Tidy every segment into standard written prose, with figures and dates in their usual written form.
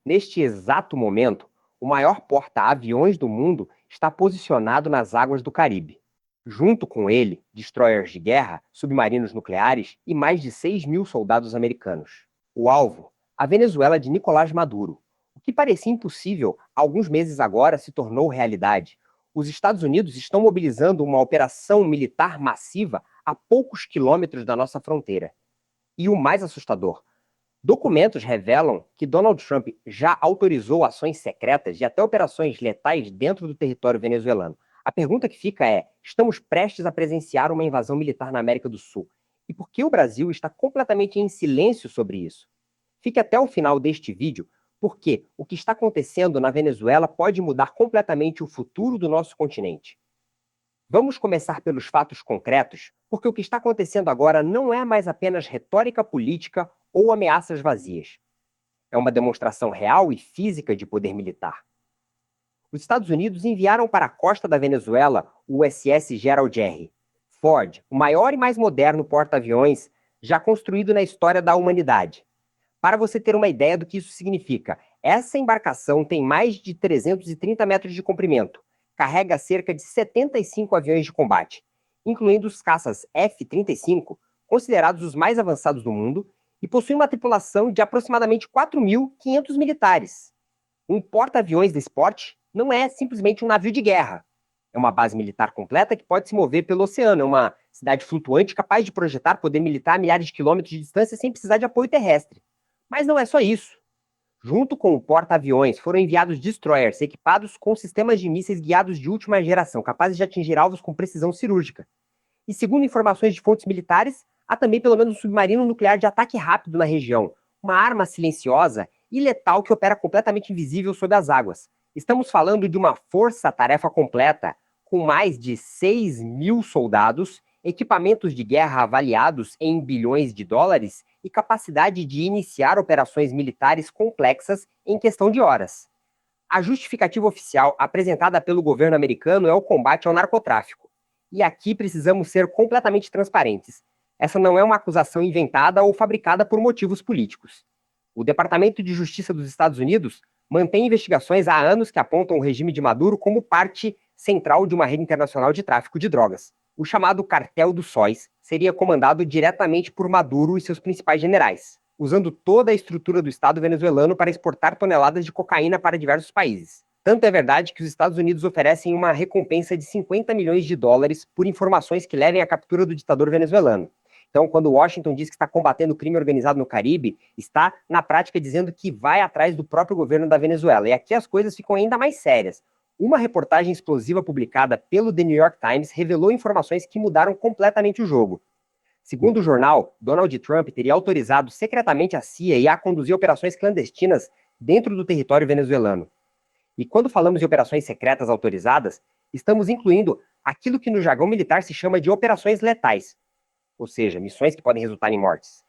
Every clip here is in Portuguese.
Neste exato momento, o maior porta-aviões do mundo está posicionado nas águas do Caribe. Junto com ele, destroyers de guerra, submarinos nucleares e mais de 6.000 soldados americanos. O alvo, a Venezuela de Nicolás Maduro. O que parecia impossível, há alguns meses agora se tornou realidade. Os Estados Unidos estão mobilizando uma operação militar massiva a poucos quilômetros da nossa fronteira. E o mais assustador, documentos revelam que Donald Trump já autorizou ações secretas e até operações letais dentro do território venezuelano. A pergunta que fica é: estamos prestes a presenciar uma invasão militar na América do Sul? E por que o Brasil está completamente em silêncio sobre isso? Fique até o final deste vídeo, porque o que está acontecendo na Venezuela pode mudar completamente o futuro do nosso continente. Vamos começar pelos fatos concretos, porque o que está acontecendo agora não é mais apenas retórica política ou ameaças vazias. É uma demonstração real e física de poder militar. Os Estados Unidos enviaram para a costa da Venezuela o USS Gerald R. Ford, o maior e mais moderno porta-aviões já construído na história da humanidade. Para você ter uma ideia do que isso significa, essa embarcação tem mais de 330 metros de comprimento, carrega cerca de 75 aviões de combate, incluindo os caças F-35, considerados os mais avançados do mundo, e possui uma tripulação de aproximadamente 4.500 militares. Um porta-aviões desse porte não é simplesmente um navio de guerra. É uma base militar completa que pode se mover pelo oceano, é uma cidade flutuante capaz de projetar poder militar a milhares de quilômetros de distância sem precisar de apoio terrestre. Mas não é só isso. Junto com o porta-aviões, foram enviados destroyers equipados com sistemas de mísseis guiados de última geração, capazes de atingir alvos com precisão cirúrgica. E segundo informações de fontes militares, há também pelo menos um submarino nuclear de ataque rápido na região, uma arma silenciosa e letal que opera completamente invisível sob as águas. Estamos falando de uma força-tarefa completa, com mais de 6.000 soldados, equipamentos de guerra avaliados em bilhões de dólares e capacidade de iniciar operações militares complexas em questão de horas. A justificativa oficial apresentada pelo governo americano é o combate ao narcotráfico. E aqui precisamos ser completamente transparentes. Essa não é uma acusação inventada ou fabricada por motivos políticos. O Departamento de Justiça dos Estados Unidos mantém investigações há anos que apontam o regime de Maduro como parte central de uma rede internacional de tráfico de drogas. O chamado Cartel dos Sóis seria comandado diretamente por Maduro e seus principais generais, usando toda a estrutura do Estado venezuelano para exportar toneladas de cocaína para diversos países. Tanto é verdade que os Estados Unidos oferecem uma recompensa de 50 milhões de dólares por informações que levem à captura do ditador venezuelano. Então, quando Washington diz que está combatendo o crime organizado no Caribe, está, na prática, dizendo que vai atrás do próprio governo da Venezuela. E aqui as coisas ficam ainda mais sérias. Uma reportagem explosiva publicada pelo The New York Times revelou informações que mudaram completamente o jogo. Segundo o jornal, Donald Trump teria autorizado secretamente a CIA a conduzir operações clandestinas dentro do território venezuelano. E quando falamos de operações secretas autorizadas, estamos incluindo aquilo que no jargão militar se chama de operações letais, ou seja, missões que podem resultar em mortes.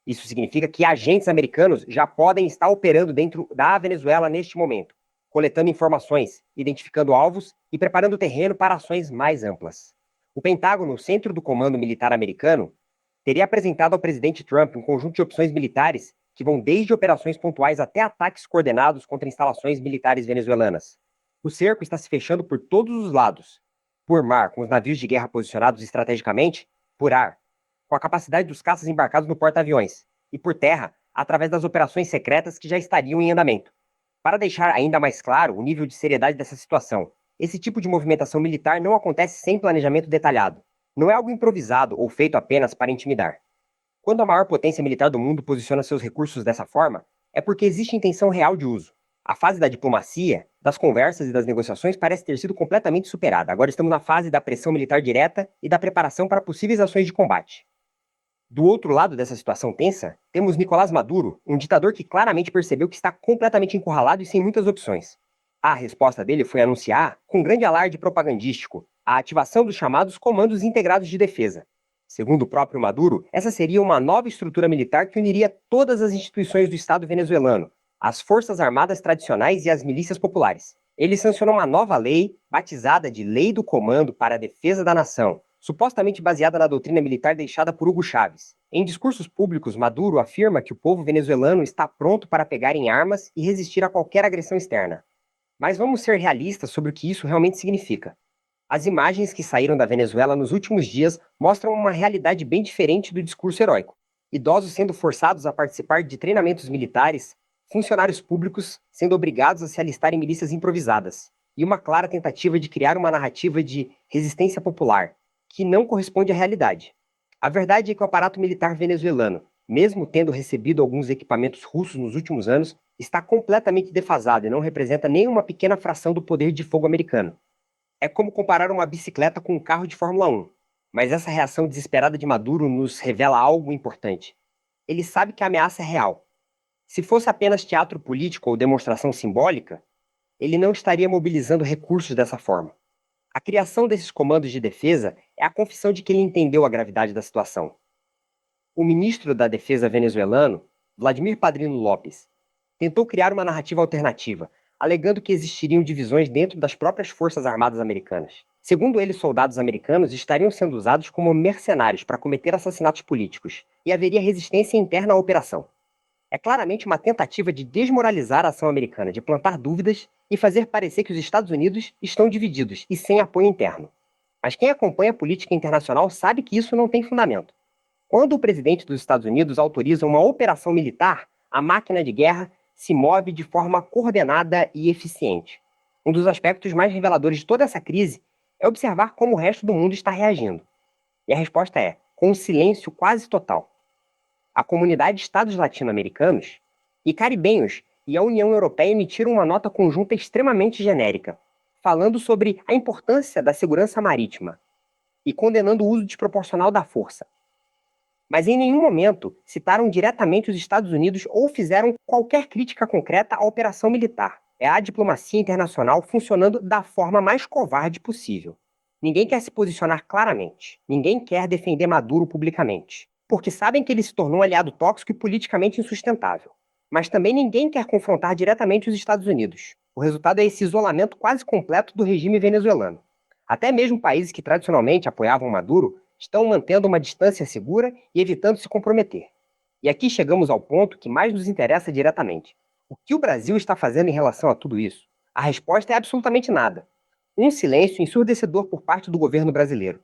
Isso significa que agentes americanos já podem estar operando dentro da Venezuela neste momento, coletando informações, identificando alvos e preparando o terreno para ações mais amplas. O Pentágono, centro do comando militar americano, teria apresentado ao presidente Trump um conjunto de opções militares que vão desde operações pontuais até ataques coordenados contra instalações militares venezuelanas. O cerco está se fechando por todos os lados. Por mar, com os navios de guerra posicionados estrategicamente, por ar, com a capacidade dos caças embarcados no porta-aviões, e por terra, através das operações secretas que já estariam em andamento. Para deixar ainda mais claro o nível de seriedade dessa situação, esse tipo de movimentação militar não acontece sem planejamento detalhado. Não é algo improvisado ou feito apenas para intimidar. Quando a maior potência militar do mundo posiciona seus recursos dessa forma, é porque existe intenção real de uso. A fase da diplomacia, das conversas e das negociações parece ter sido completamente superada. Agora estamos na fase da pressão militar direta e da preparação para possíveis ações de combate. Do outro lado dessa situação tensa, temos Nicolás Maduro, um ditador que claramente percebeu que está completamente encurralado e sem muitas opções. A resposta dele foi anunciar, com grande alarde propagandístico, a ativação dos chamados Comandos Integrados de Defesa. Segundo o próprio Maduro, essa seria uma nova estrutura militar que uniria todas as instituições do Estado venezuelano, as forças armadas tradicionais e as milícias populares. Ele sancionou uma nova lei, batizada de Lei do Comando para a Defesa da Nação, supostamente baseada na doutrina militar deixada por Hugo Chávez. Em discursos públicos, Maduro afirma que o povo venezuelano está pronto para pegar em armas e resistir a qualquer agressão externa. Mas vamos ser realistas sobre o que isso realmente significa. As imagens que saíram da Venezuela nos últimos dias mostram uma realidade bem diferente do discurso heróico. Idosos sendo forçados a participar de treinamentos militares, funcionários públicos sendo obrigados a se alistar em milícias improvisadas, e uma clara tentativa de criar uma narrativa de resistência popular, que não corresponde à realidade. A verdade é que o aparato militar venezuelano, mesmo tendo recebido alguns equipamentos russos nos últimos anos, está completamente defasado e não representa nem uma pequena fração do poder de fogo americano. É como comparar uma bicicleta com um carro de Fórmula 1. Mas essa reação desesperada de Maduro nos revela algo importante. Ele sabe que a ameaça é real. Se fosse apenas teatro político ou demonstração simbólica, ele não estaria mobilizando recursos dessa forma. A criação desses comandos de defesa é a confissão de que ele entendeu a gravidade da situação. O ministro da Defesa venezuelano, Vladimir Padrino Lopes, tentou criar uma narrativa alternativa, alegando que existiriam divisões dentro das próprias Forças Armadas americanas. Segundo ele, soldados americanos estariam sendo usados como mercenários para cometer assassinatos políticos, e haveria resistência interna à operação. É claramente uma tentativa de desmoralizar a ação americana, de plantar dúvidas e fazer parecer que os Estados Unidos estão divididos e sem apoio interno. Mas quem acompanha a política internacional sabe que isso não tem fundamento. Quando o presidente dos Estados Unidos autoriza uma operação militar, a máquina de guerra se move de forma coordenada e eficiente. Um dos aspectos mais reveladores de toda essa crise é observar como o resto do mundo está reagindo. E a resposta é, com um silêncio quase total. A comunidade de estados latino-americanos e caribenhos e a União Europeia emitiram uma nota conjunta extremamente genérica, falando sobre a importância da segurança marítima e condenando o uso desproporcional da força. Mas em nenhum momento citaram diretamente os Estados Unidos ou fizeram qualquer crítica concreta à operação militar. É a diplomacia internacional funcionando da forma mais covarde possível. Ninguém quer se posicionar claramente. Ninguém quer defender Maduro publicamente, porque sabem que ele se tornou um aliado tóxico e politicamente insustentável. Mas também ninguém quer confrontar diretamente os Estados Unidos. O resultado é esse isolamento quase completo do regime venezuelano. Até mesmo países que tradicionalmente apoiavam Maduro estão mantendo uma distância segura e evitando se comprometer. E aqui chegamos ao ponto que mais nos interessa diretamente. O que o Brasil está fazendo em relação a tudo isso? A resposta é absolutamente nada. Um silêncio ensurdecedor por parte do governo brasileiro.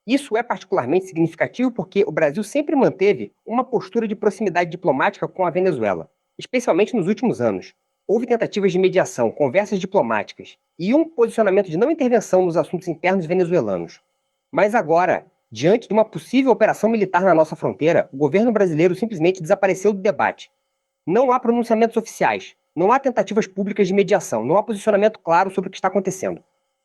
Isso é particularmente significativo porque o Brasil sempre manteve uma postura de proximidade diplomática com a Venezuela, especialmente nos últimos anos. Houve tentativas de mediação, conversas diplomáticas e um posicionamento de não intervenção nos assuntos internos venezuelanos. Mas agora, diante de uma possível operação militar na nossa fronteira, o governo brasileiro simplesmente desapareceu do debate. Não há pronunciamentos oficiais, não há tentativas públicas de mediação, não há posicionamento claro sobre o que está acontecendo.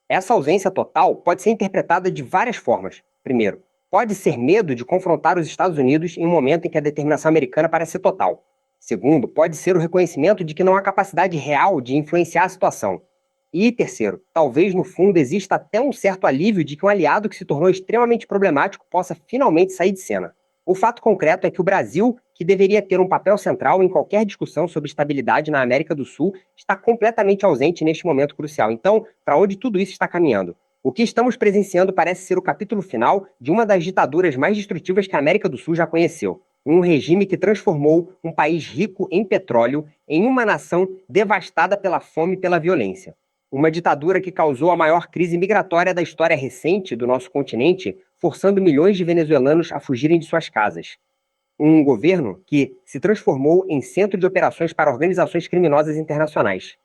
Essa ausência total pode ser interpretada de várias formas. Primeiro, pode ser medo de confrontar os Estados Unidos em um momento em que a determinação americana parece ser total. Segundo, pode ser o reconhecimento de que não há capacidade real de influenciar a situação. E terceiro, talvez no fundo exista até um certo alívio de que um aliado que se tornou extremamente problemático possa finalmente sair de cena. O fato concreto é que o Brasil, que deveria ter um papel central em qualquer discussão sobre estabilidade na América do Sul, está completamente ausente neste momento crucial. Então, para onde tudo isso está caminhando? O que estamos presenciando parece ser o capítulo final de uma das ditaduras mais destrutivas que a América do Sul já conheceu. Um regime que transformou um país rico em petróleo em uma nação devastada pela fome e pela violência. Uma ditadura que causou a maior crise migratória da história recente do nosso continente, forçando milhões de venezuelanos a fugirem de suas casas. Um governo que se transformou em centro de operações para organizações criminosas internacionais.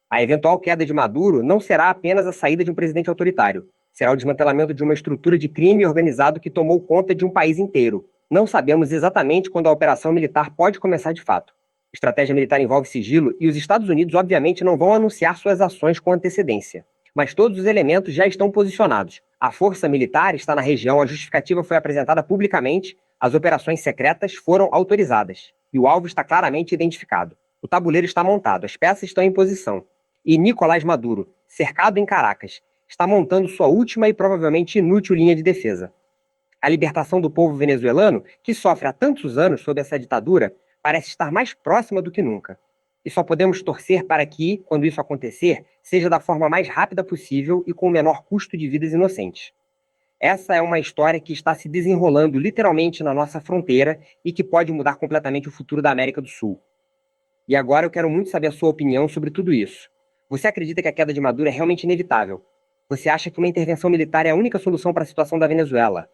A eventual queda de Maduro não será apenas a saída de um presidente autoritário, será o desmantelamento de uma estrutura de crime organizado que tomou conta de um país inteiro. Não sabemos exatamente quando a operação militar pode começar de fato. Estratégia militar envolve sigilo e os Estados Unidos obviamente não vão anunciar suas ações com antecedência. Mas todos os elementos já estão posicionados. A força militar está na região, a justificativa foi apresentada publicamente, as operações secretas foram autorizadas e o alvo está claramente identificado. O tabuleiro está montado, as peças estão em posição. E Nicolás Maduro, cercado em Caracas, está montando sua última e provavelmente inútil linha de defesa. A libertação do povo venezuelano, que sofre há tantos anos sob essa ditadura, parece estar mais próxima do que nunca. E só podemos torcer para que, quando isso acontecer, seja da forma mais rápida possível e com o menor custo de vidas inocentes. Essa é uma história que está se desenrolando literalmente na nossa fronteira e que pode mudar completamente o futuro da América do Sul. E agora eu quero muito saber a sua opinião sobre tudo isso. Você acredita que a queda de Maduro é realmente inevitável? Você acha que uma intervenção militar é a única solução para a situação da Venezuela?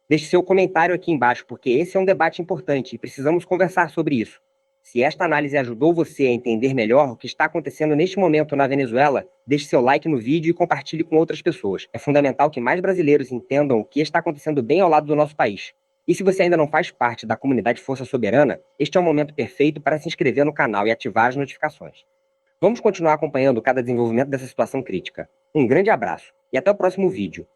Deixe seu comentário aqui embaixo, porque esse é um debate importante e precisamos conversar sobre isso. Se esta análise ajudou você a entender melhor o que está acontecendo neste momento na Venezuela, deixe seu like no vídeo e compartilhe com outras pessoas. É fundamental que mais brasileiros entendam o que está acontecendo bem ao lado do nosso país. E se você ainda não faz parte da comunidade Força Soberana, este é o momento perfeito para se inscrever no canal e ativar as notificações. Vamos continuar acompanhando cada desenvolvimento dessa situação crítica. Um grande abraço e até o próximo vídeo.